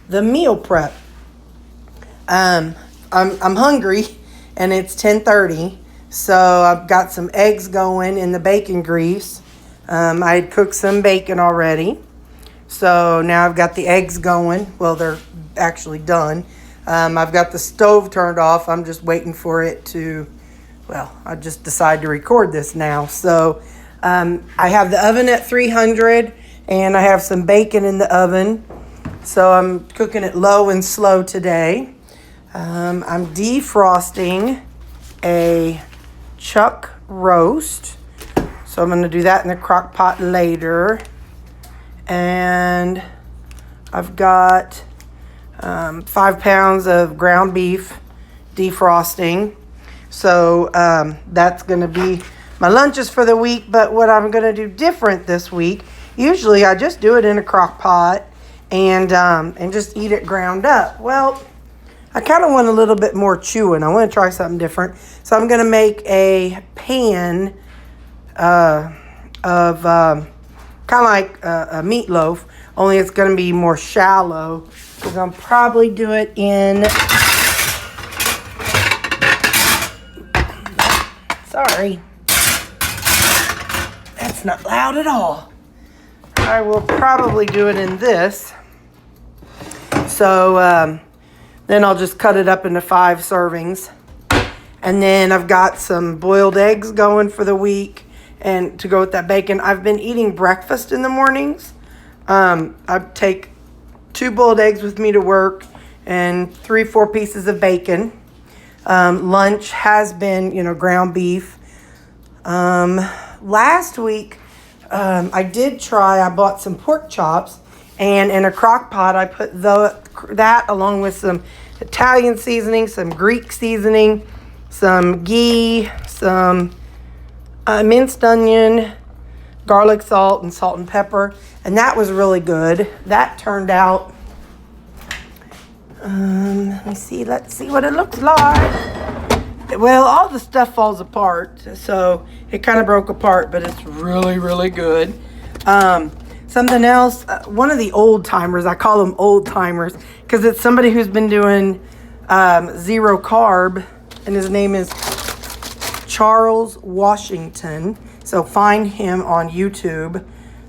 the meal prep. I'm hungry, and it's 10:30, so I've got some eggs going in the bacon grease. I had cooked some bacon already, so now I've got the eggs going. Well, they're actually done. I've got the stove turned off. I'm just waiting for it to, I just decided to record this now. So I have the oven at 300, and I have some bacon in the oven. So I'm cooking it low and slow today. I'm defrosting a chuck roast. So I'm going to do that in the crock pot later. And I've got 5 pounds of ground beef defrosting. So that's going to be my lunches for the week. But what I'm going to do different this week, usually I just do it in a crock pot and just eat it ground up. Well, I kind of want a little bit more chewing. I want to try something different. So I'm going to make a pan of kind of like a meatloaf, only it's going to be more shallow. Because I'll probably do it in... Sorry. That's not loud at all. I will probably do it in this. So then I'll just cut it up into 5 servings. And then I've got some boiled eggs going for the week. And to go with that bacon, I've been eating breakfast in the mornings. I take 2 boiled eggs with me to work and 3-4 pieces of bacon. Lunch has been, ground beef. Last week, I bought some pork chops, and in a crock pot, I put that along with some Italian seasoning, some Greek seasoning, some ghee, some minced onion, garlic salt, and salt and pepper. And that was really good. That turned out, let's see what it looks like. Well, all the stuff falls apart, so it kind of broke apart, but it's really, really good. Something else, one of the old timers, I call them old timers, because it's somebody who's been doing zero carb, and his name is Charles Washington. So find him on YouTube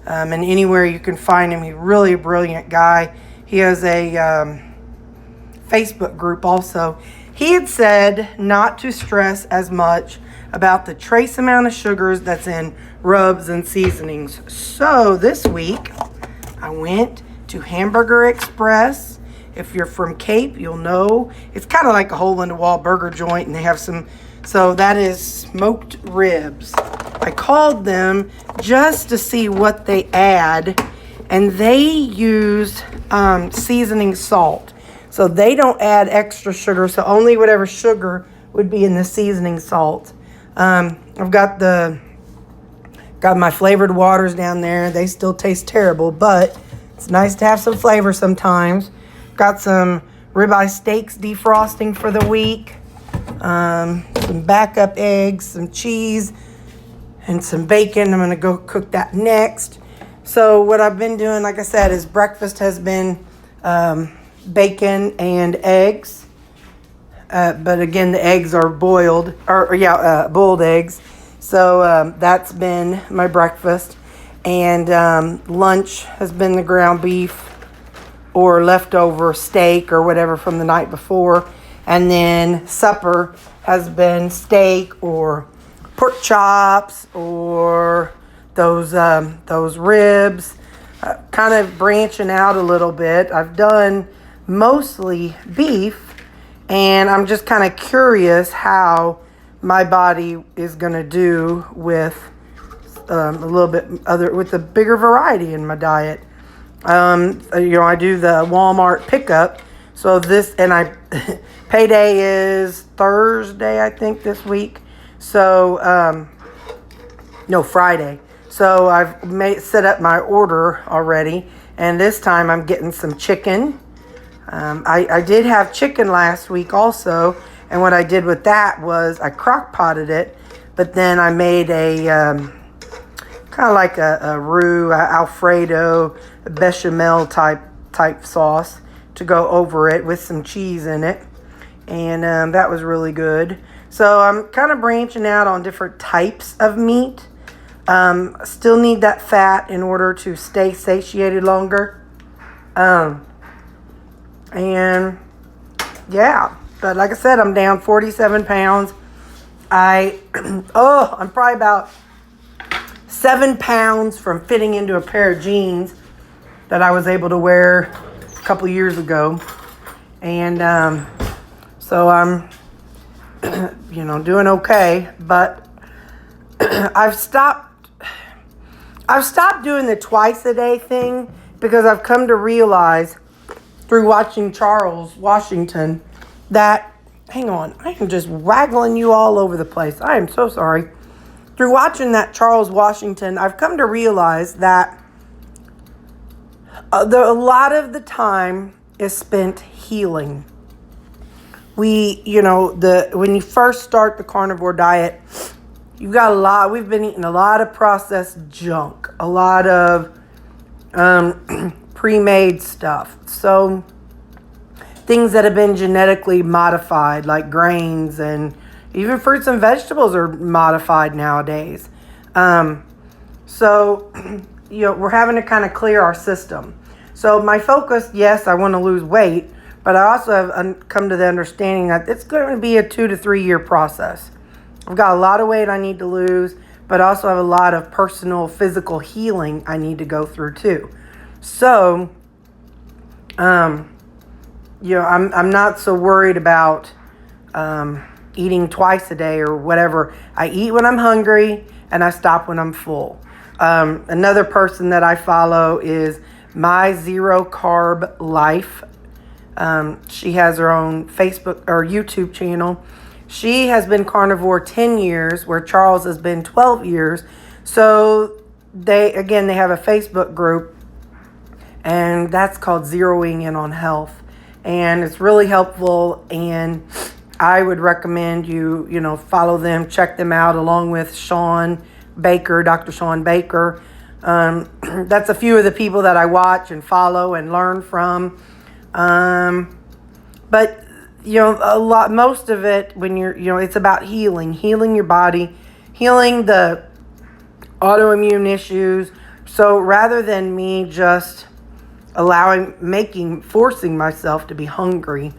and anywhere you can find him. He's really a brilliant guy. He has a Facebook group also. He had said not to stress as much about the trace amount of sugars that's in rubs and seasonings. So this week I went to Hamburger Express. If you're from Cape, you'll know. It's kind of like a hole-in-the-wall burger joint, and they have some... So that is smoked ribs. I called them just to see what they add, and they use seasoning salt. So they don't add extra sugar, so only whatever sugar would be in the seasoning salt. I've got my flavored waters down there. They still taste terrible, but it's nice to have some flavor sometimes. Got some ribeye steaks defrosting for the week. Some backup eggs, some cheese, and some bacon. I'm going to go cook that next. So what I've been doing, like I said, is breakfast has been bacon and eggs. But again, the eggs are boiled eggs. So that's been my breakfast. And lunch has been the ground beef or leftover steak or whatever from the night before. And then supper has been steak or pork chops or those ribs. Kind of branching out a little bit. I've done mostly beef, and I'm just kind of curious how my body is going to do with a little bit with a bigger variety in my diet. I do the Walmart pickup. So payday is Thursday, I think, this week. So, Friday. So I've set up my order already. And this time I'm getting some chicken. I did have chicken last week also. And what I did with that was I crock potted it. But then I made a kind of like a roux, Alfredo, bechamel type sauce. to go over it with some cheese in it. And that was really good. So I'm kind of branching out on different types of meat. Still need that fat in order to stay satiated longer. And yeah, but like I said, I'm down 47 pounds. I'm probably about 7 pounds from fitting into a pair of jeans that I was able to wear a couple years ago. And so I'm, doing okay, but I've stopped doing the twice a day thing because I've come to realize through watching Charles Washington that, hang on, I am just waggling you all over the place. I am so sorry. Through watching that Charles Washington, I've come to realize that a lot of the time is spent healing. When you first start the carnivore diet, we've been eating a lot of processed junk, a lot of pre-made stuff. So things that have been genetically modified, like grains, and even fruits and vegetables are modified nowadays. So we're having to kind of clear our system. So my focus, yes, I want to lose weight, but I also have come to the understanding that it's going to be a 2 to 3 year process. I've got a lot of weight I need to lose, but I also have a lot of personal physical healing I need to go through too. So, I'm not so worried about eating twice a day or whatever. I eat when I'm hungry and I stop when I'm full. Another person that I follow is My Zero Carb Life. She has her own Facebook or YouTube channel. She has been carnivore 10 years, where Charles has been 12 years. So they have a Facebook group, and that's called Zeroing In on Health. And it's really helpful, and I would recommend you follow them, check them out, along with Sean Baker, Dr. Sean Baker. That's a few of the people that I watch and follow and learn from. But most of it, when it's about healing your body, healing the autoimmune issues. So rather than me just forcing myself to be hungry,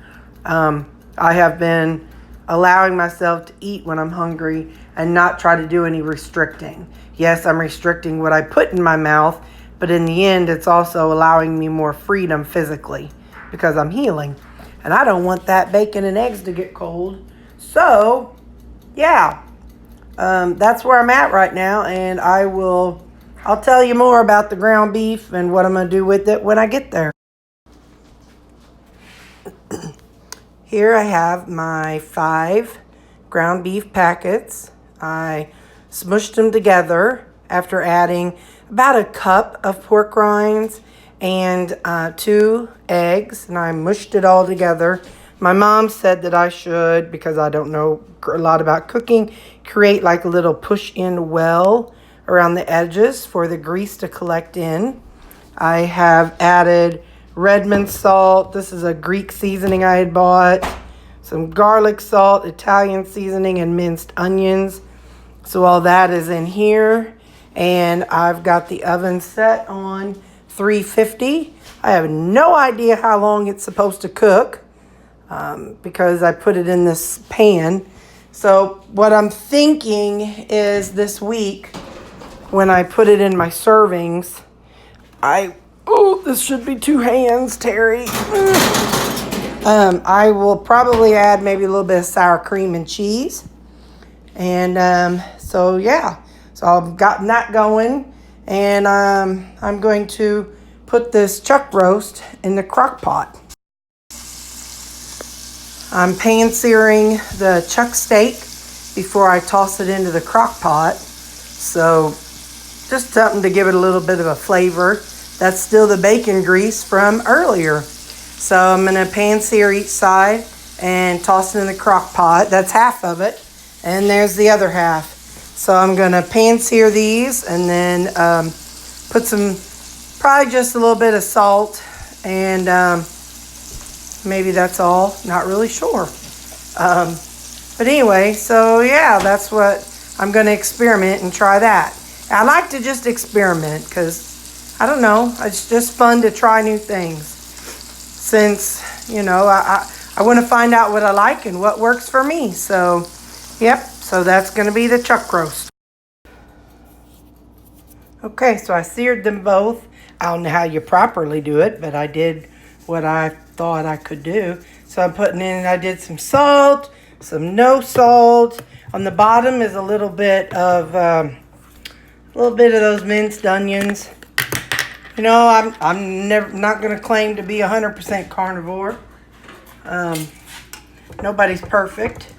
I have been allowing myself to eat when I'm hungry and not try to do any restricting. Yes, I'm restricting what I put in my mouth, but in the end, it's also allowing me more freedom physically because I'm healing. And I don't want that bacon and eggs to get cold. So, yeah, that's where I'm at right now. And I'll tell you more about the ground beef and what I'm going to do with it when I get there. Here I have my 5 ground beef packets. I smushed them together after adding about a cup of pork rinds and 2 eggs, and I mushed it all together. My mom said that I should, because I don't know a lot about cooking, create like a little push-in well around the edges for the grease to collect in. I have added Redmond salt. This is a Greek seasoning I had bought. Some garlic salt, Italian seasoning, and minced onions. So all that is in here. And I've got the oven set on 350. I have no idea how long it's supposed to cook because I put it in this pan. So what I'm thinking is this week, when I put it in my servings, this should be 2 hands, Terry. I will probably add maybe a little bit of sour cream and cheese. And so I've gotten that going. And I'm going to put this chuck roast in the crock pot. I'm pan searing the chuck steak before I toss it into the crock pot. So just something to give it a little bit of a flavor. That's still the bacon grease from earlier. So I'm going to pan sear each side and toss it in the crock pot. That's half of it. And there's the other half. So I'm going to pan sear these and then put probably just a little bit of salt and Maybe that's all. Not really sure. But anyway, so yeah, that's what I'm going to experiment and try that. I like to just experiment because, I don't know, it's just fun to try new things. Since, you know, I want to find out what I like and what works for me. So, yep, so that's going to be the chuck roast. Okay, so I seared them both. I don't know how you properly do it, but I did what I thought I could do. So I'm putting in, I did some salt, some no salt. On the bottom is a little bit of those minced onions. You know, I'm not going to claim to be 100% carnivore. Nobody's perfect,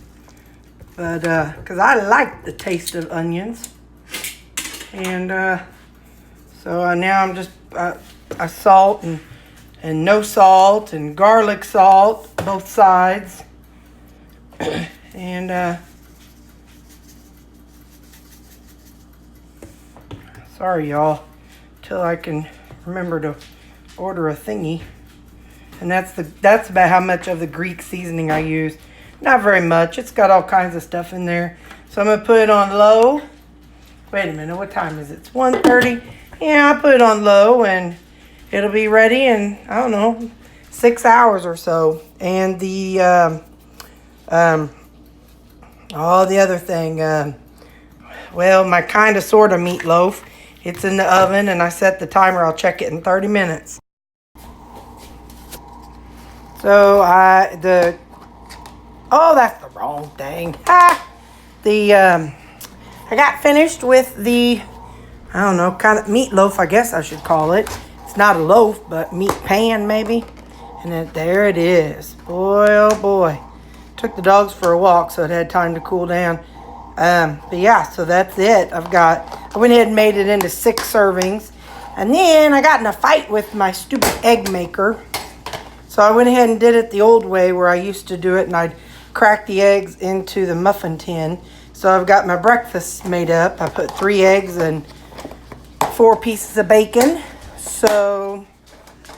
but because I like the taste of onions, and so now I'm just I salt and no salt and garlic salt both sides, and sorry y'all, till I can remember to order a thingy. And that's about how much of the Greek seasoning I use. Not very much. It's got all kinds of stuff in there. So I'm going to put it on low. Wait a minute. What time is it? It's 1:30. Yeah, I'll put it on low and it'll be ready in, I don't know, 6 hours or so. And the other thing, well, my kind of sort of meatloaf. It's in the oven and I set the timer. I'll check it in 30 minutes. So oh, that's the wrong thing. I got finished with the, I don't know, kind of meatloaf, I guess I should call it. It's not a loaf, but meat pan maybe. And then there it is. Boy, oh boy. Took the dogs for a walk, so it had time to cool down. But yeah, so that's it. I went ahead and made it into 6 servings. And then I got in a fight with my stupid egg maker. So I went ahead and did it the old way where I used to do it, and I'd crack the eggs into the muffin tin. So I've got my breakfast made up. I put 3 eggs and 4 pieces of bacon. So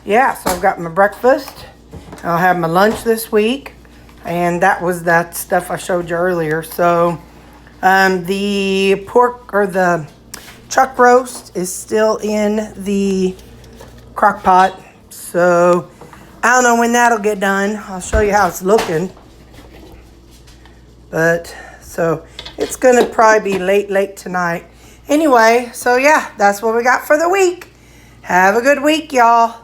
yeah, so I've got my breakfast. I'll have my lunch this week. And that was that stuff I showed you earlier. So the pork or the chuck roast is still in the crock pot. So I don't know when that'll get done. I'll show you how it's looking. But, so, it's going to probably be late tonight. Anyway, so yeah, that's what we got for the week. Have a good week, y'all.